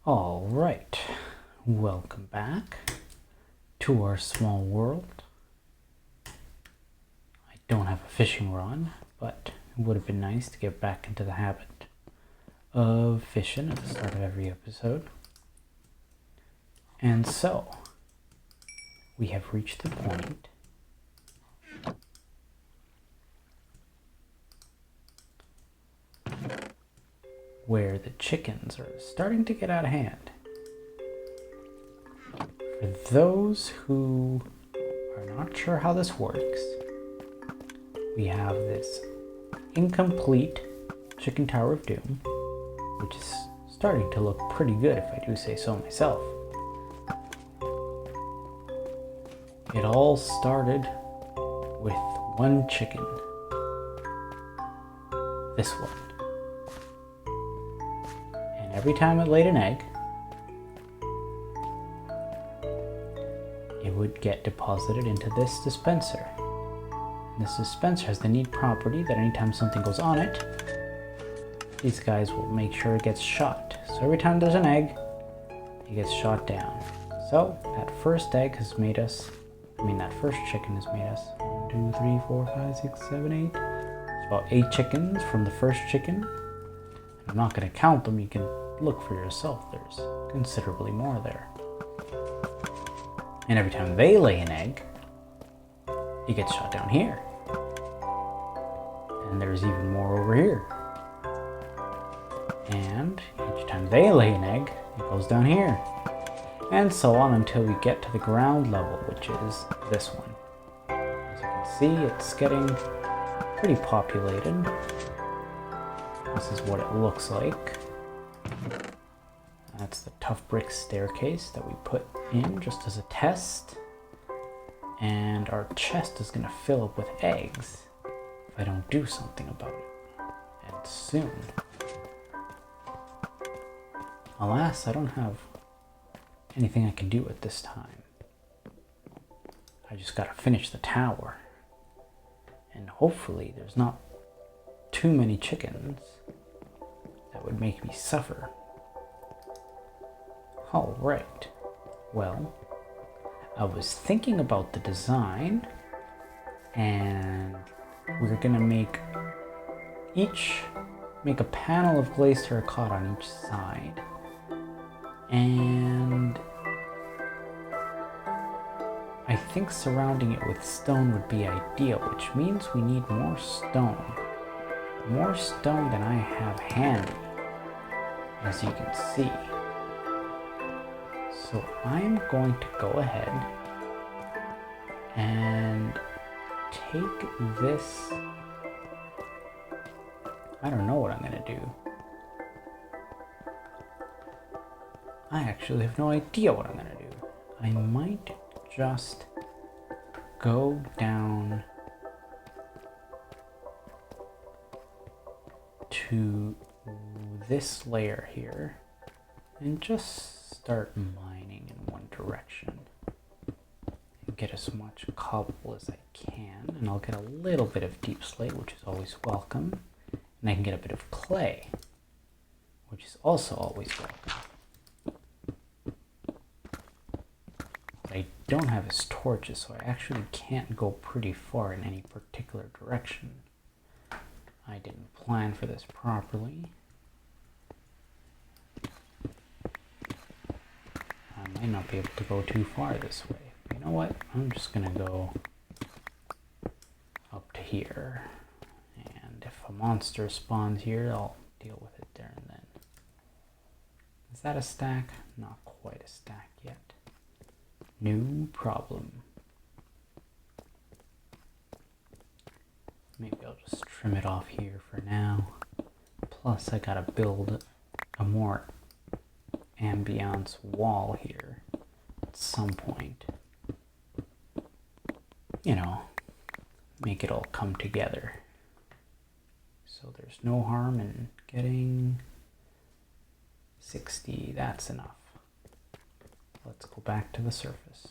All right, welcome back to our small world. I don't have a fishing rod, but it would have been nice to get back into the habit of fishing at the start of every episode. And so, we have reached the point where the chickens are starting to get out of hand. For those who are not sure how this works, we have this incomplete chicken tower of doom, which is starting to look pretty good if I do say so myself. It all started with one chicken. This one. And every time it laid an egg, it would get deposited into this dispenser. And this dispenser has the neat property that anytime something goes on it, these guys will make sure it gets shot. So every time there's an egg, it gets shot down. So that first egg has made us, that first chicken has made us 1, 2, 3, 4, 5, 6, 7, 8. It's about 8 chickens from the first chicken. And I'm not going to count them, you can look for yourself. There's considerably more there. And every time they lay an egg, it gets shot down here. And there's even more over here. And each time they lay an egg, it goes down here. And so on until we get to the ground level, which is this one. As you can see, it's getting pretty populated. This is what it looks like. That's the tough brick staircase that we put in just as a test. And our chest is going to fill up with eggs if I don't do something about it. And soon. Alas, I don't have anything I can do at this time. I just gotta finish the tower. And hopefully there's not too many chickens that would make me suffer. Alright. Well, I was thinking about the design, and we're gonna make a panel of glazed terracotta on each side. And I think surrounding it with stone would be ideal, which means we need more stone. More stone than I have handy, as you can see. So I'm going to go ahead and take this. I don't know what I'm going to do. I actually have no idea what I'm going to do. I might just go down to this layer here and just start mining in one direction and get as much cobble as I can. And I'll get a little bit of deep slate, which is always welcome. And I can get a bit of clay, which is also always welcome. I don't have his torches, so I actually can't go pretty far in any particular direction. I didn't plan for this properly. I might not be able to go too far this way. You know what? I'm just gonna go up to here. And if a monster spawns here, I'll deal with it there and then. Is that a stack? Not quite a stack yet. No problem. Maybe I'll just trim it off here for now. Plus I gotta build a more ambiance wall here at some point. You know, make it all come together. So there's no harm in getting 60, that's enough. Let's go back to the surface.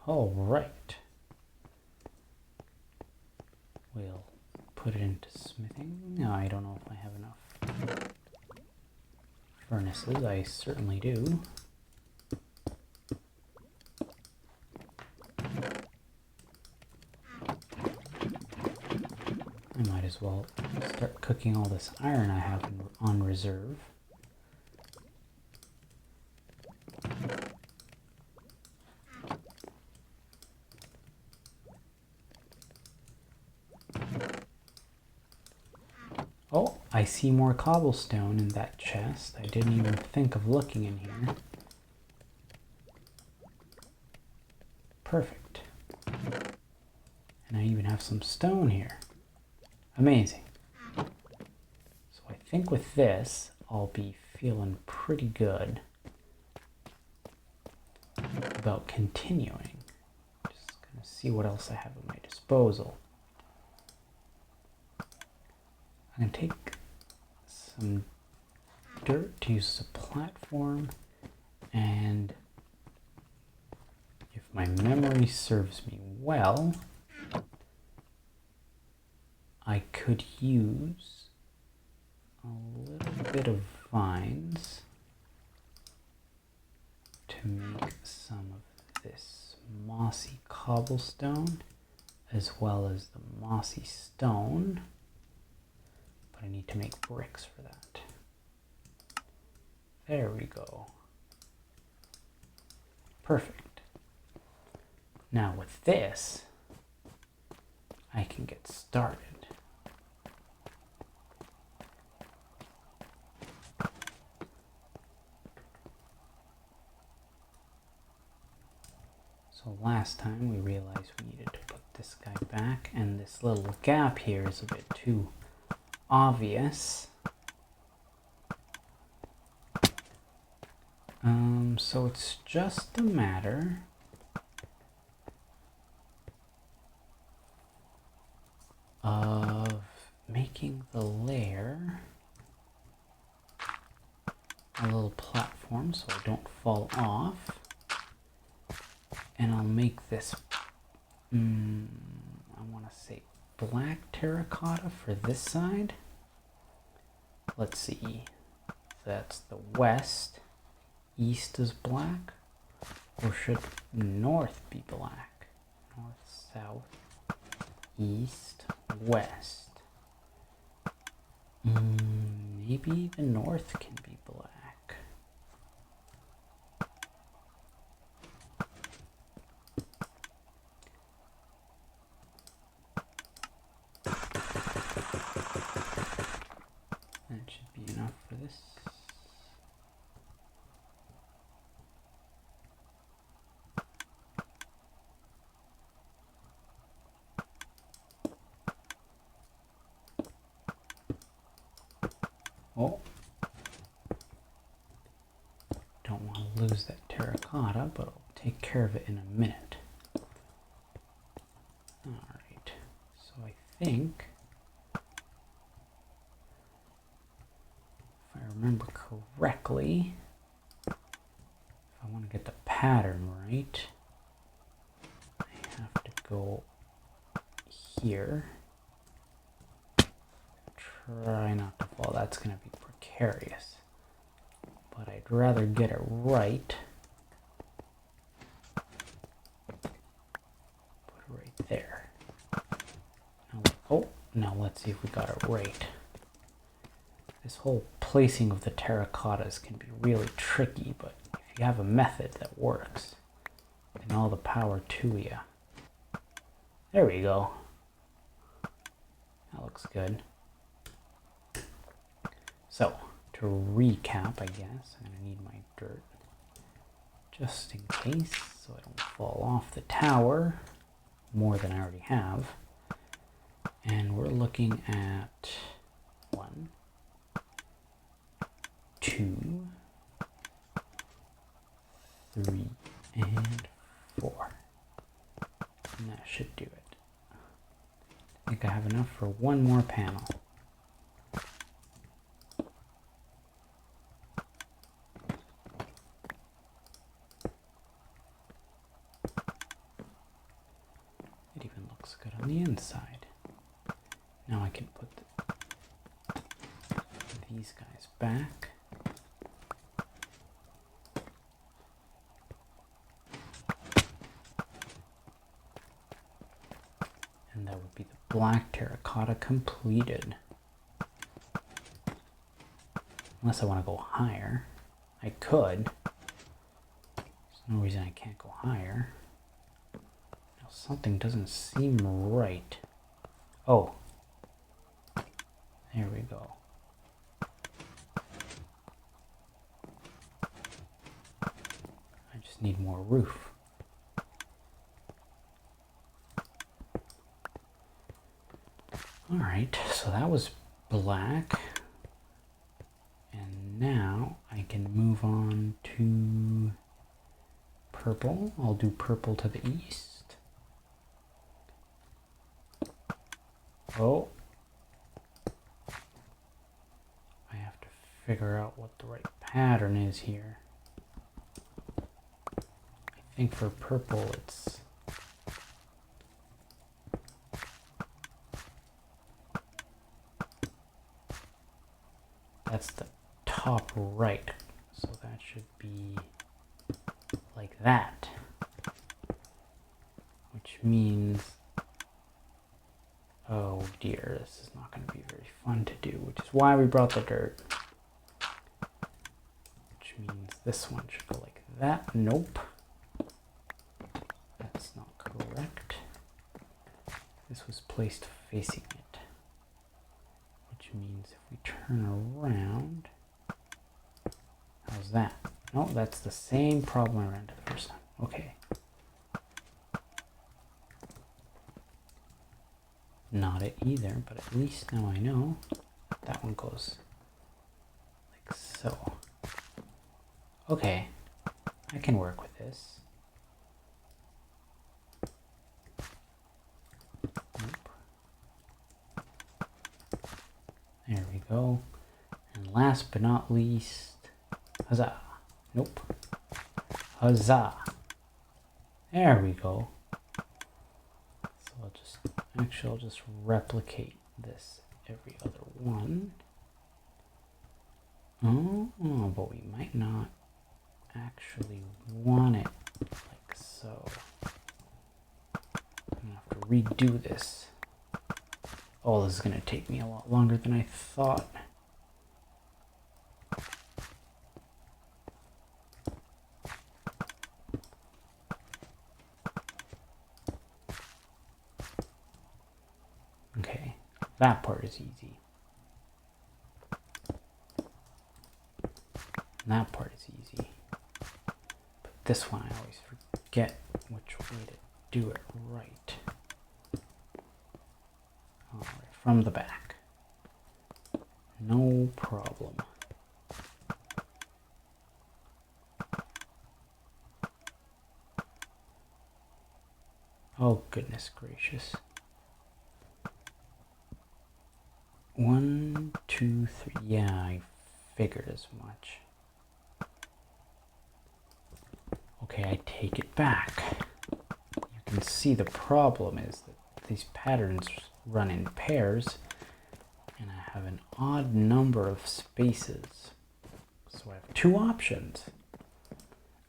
All right. We'll put it into smithing. No, I don't know if I have enough furnaces. I certainly do. I might as well start cooking all this iron I have on reserve. Oh, I see more cobblestone in that chest. I didn't even think of looking in here. Perfect. And I even have some stone here. Amazing. So I think with this, I'll be feeling pretty good about continuing. Just gonna see what else I have at my disposal. I'm going to take some dirt to use as a platform, and if my memory serves me well, I could use a little bit of vines to make some of this mossy cobblestone, as well as the mossy stone. But I need to make bricks for that. There we go. Perfect. Now with this, I can get started. So last time we realized we needed to put this guy back, and this little gap here is a bit too obvious. So it's just a matter of making the layer a little platform so I don't fall off. And I'll make this, I want to say black terracotta for this side. Let's see, that's the west. East is black, or should north be black? North, south, east, west. Maybe the north can be black. That should be enough for this. Oh, don't want to lose that terracotta, but I'll take care of it in a minute. Alright, so I think, if I remember correctly, if I want to get the pattern right, I have to go here. Try not to fall, that's going to be precarious. But I'd rather get it right. Put it right there. Now let's see if we got it right. This whole placing of the terracottas can be really tricky, but if you have a method that works, then all the power to you. There we go. That looks good. So, to recap, I guess, I'm going to need my dirt just in case, so I don't fall off the tower more than I already have. And we're looking at 1, 2, 3, and 4. And that should do it. I think I have enough for one more panel. It even looks good on the inside. Now I can put these guys back. And that would be the black terracotta completed. Unless I want to go higher. I could. There's no reason I can't go higher. Now something doesn't seem right. Oh. There we go. I just need more roof. Alright, so that was black. And now I can move on to purple. I'll do purple to the east. Oh. I have to figure out what the right pattern is here. I think for purple it's that's the top right, so that should be like that, which means, oh dear, this is not going to be very fun to do, which is why we brought the dirt, which means this one should go like that. Nope, that's not correct. This was placed facing it, which means if we turn around, how's that? No, that's the same problem I ran into the first time. Okay. Not it either, but at least now I know that one goes like so. Okay, I can work with this. Nope. There we go. And last but not least, huzzah. Nope. Huzzah. There we go. So I'll just replicate this every other one. Oh, but we might not actually want it like so. I'm gonna have to redo this. Oh, this is gonna take me a lot longer than I thought. Okay, that part is easy. That part is easy. But this one I always forget which way to do it right. Alright, from the back. No problem. Oh, goodness gracious. 1, 2, 3. Yeah, I figured as much. Okay, I take it back. You can see the problem is that these patterns run in pairs, and I have an odd number of spaces. So I have two options.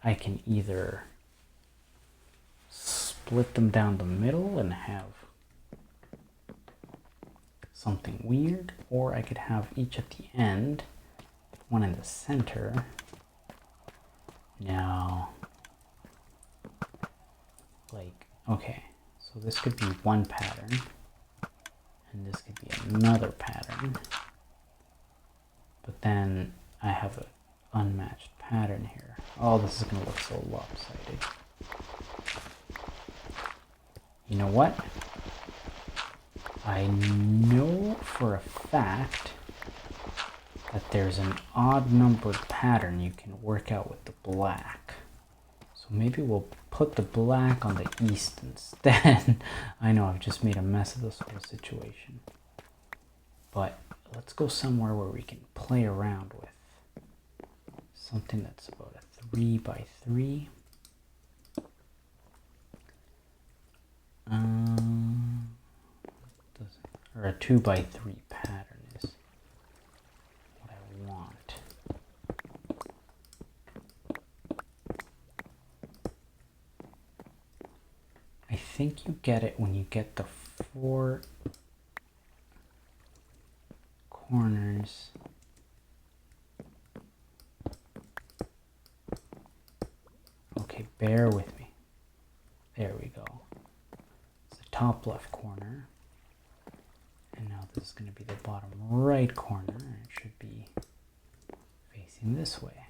I can either split them down the middle and have something weird, or I could have each at the end, one in the center. Now, like, okay, so this could be one pattern, and this could be another pattern, but then I have an unmatched pattern here. Oh, this is going to look so lopsided. You know what? I know for a fact that there's an odd numbered pattern you can work out with the black. So maybe we'll put the black on the east instead. I know I've just made a mess of this whole situation. But let's go somewhere where we can play around with something that's about a 3 by 3. or a 2x3 pattern is what I want. I think you get it when you get the 4 corners. Okay, bear with me. There we go. It's the top left corner. And now this is going to be the bottom right corner. And it should be facing this way.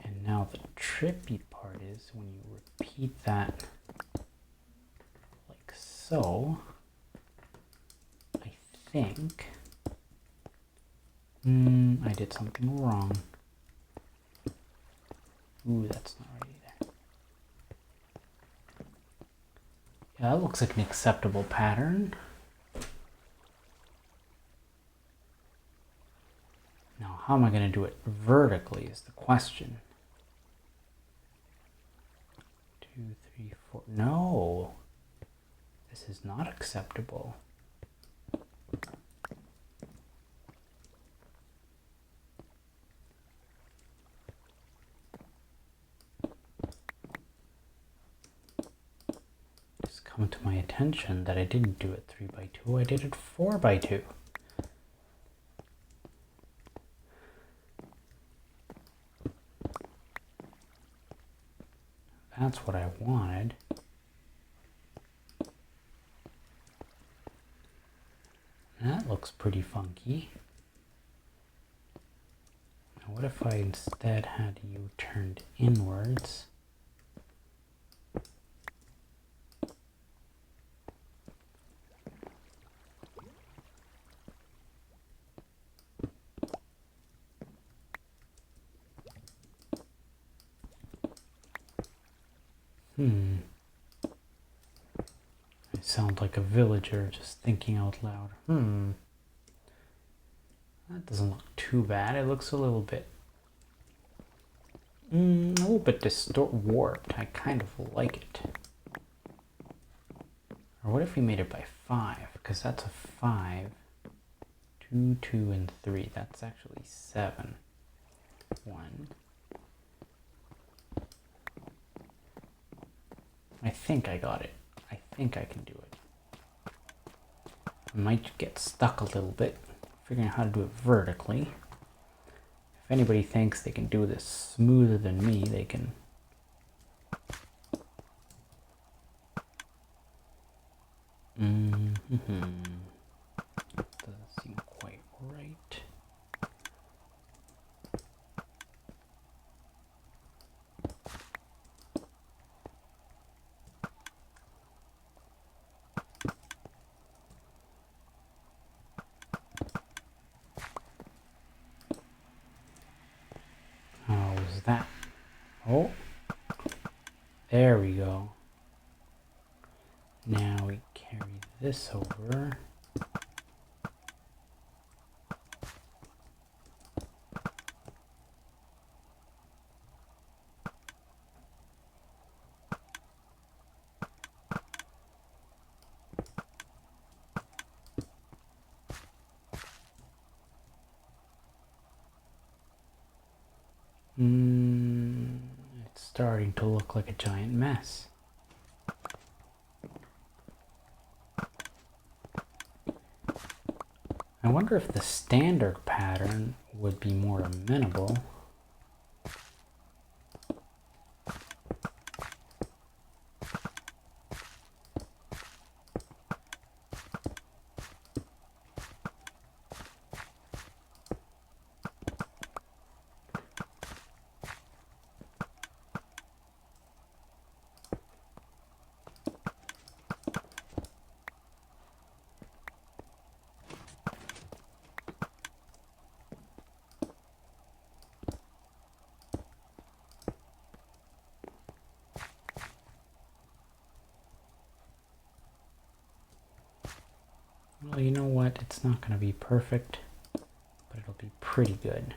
And now the trippy part is when you repeat that like so, I think I did something wrong. Ooh, that's not right either. Yeah, that looks like an acceptable pattern. Now, how am I going to do it vertically is the question. 2, 3, 4. No, this is not acceptable. It's come to my attention that I didn't do it 3x2, I did it 4x2. That's what I wanted. That looks pretty funky. Now what if I instead had you turned inwards? I sound like a villager just thinking out loud. That doesn't look too bad. It looks a little bit warped. I kind of like it. Or what if we made it by 5? Because that's a 5. 2, 2, and 3. That's actually 7. 1. I think I got it. I think I can do it. I might get stuck a little bit figuring out how to do it vertically. If anybody thinks they can do this smoother than me, they can. Doesn't seem quite right. How was that? Oh, there we go. Now we carry this over. It's starting to look like a giant mess. I wonder if the standard pattern would be more amenable. Well, you know what? It's not going to be perfect, but it'll be pretty good.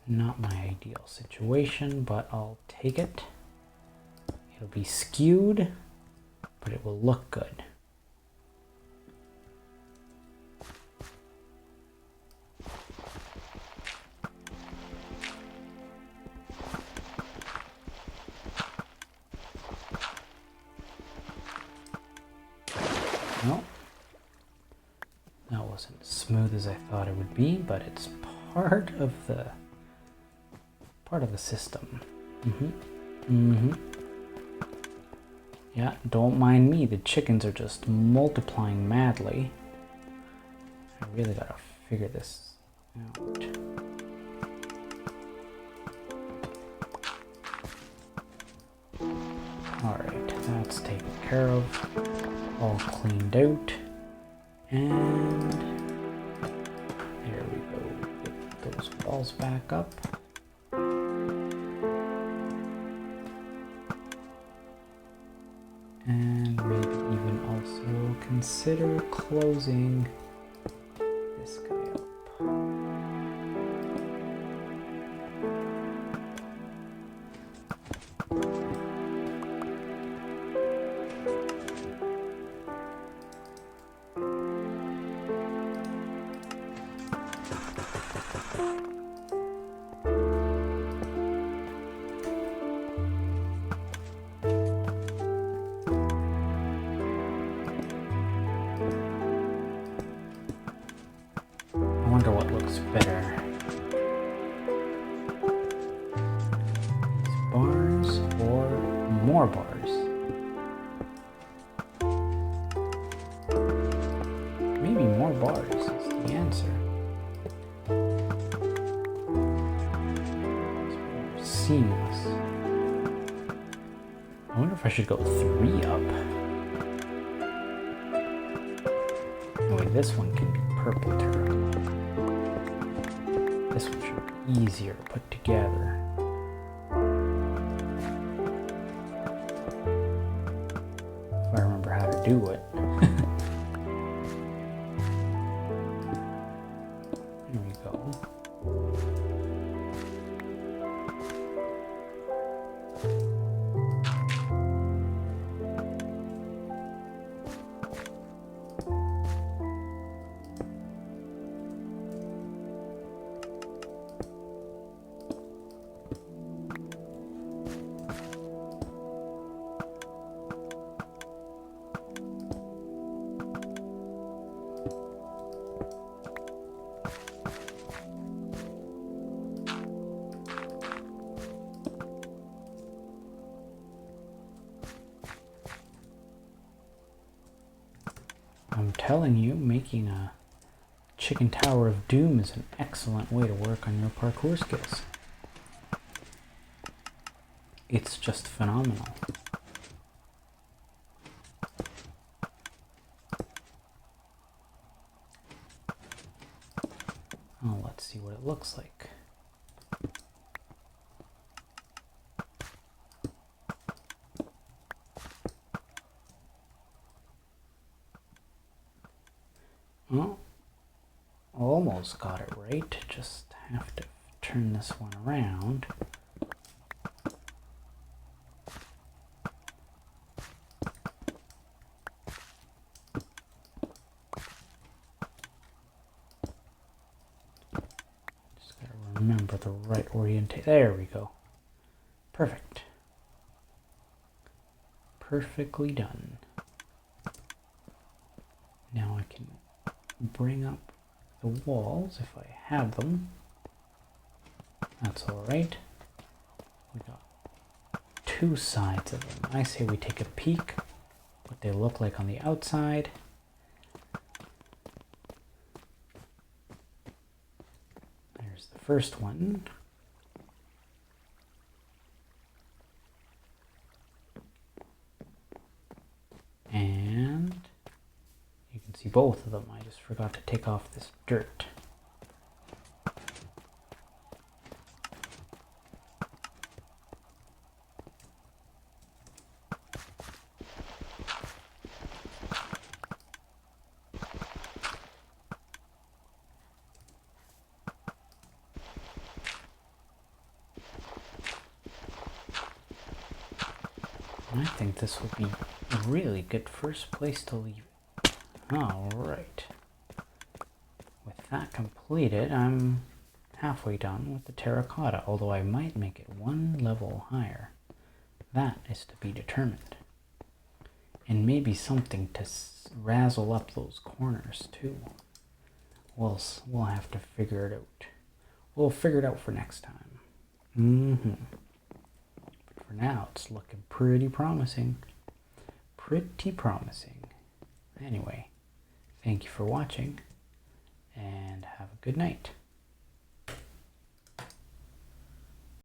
Not my ideal situation, but I'll take it. It'll be skewed, but it will look good. No, that wasn't as smooth as I thought it would be, but it's part of the system. Yeah, don't mind me. The chickens are just multiplying madly. I really gotta figure this out. Alright, that's taken care of. All cleaned out. And there we go. Get those walls back up. And maybe even also consider closing this guy up. I wonder what looks better. These bars or more bars? Maybe more bars is the answer. It's seamless. I wonder if I should go 3 up. Oh wait, this one can be purple terracotta. This one should be easier to put together. If I remember how to do it. There we go. I'm telling you, making a chicken tower of doom is an excellent way to work on your parkour skills. It's just phenomenal. Oh, let's see what it looks like. Well, almost got it right. Just have to turn this one around. Just gotta remember the right orientation. There we go. Perfect. Perfectly done. Now I can bring up the walls if I have them. That's all right. We got 2 sides of them. I say we take a peek what they look like on the outside. There's the first one. And you can see both of them. I just forgot to take off this dirt. I think this will be a really good first place to leave it. Alright. With that completed, I'm halfway done with the terracotta, although I might make it one level higher. That is to be determined. And maybe something to razzle up those corners too. We'll have to figure it out. We'll figure it out for next time. But for now, it's looking pretty promising. Pretty promising. Anyway, thank you for watching, and have a good night.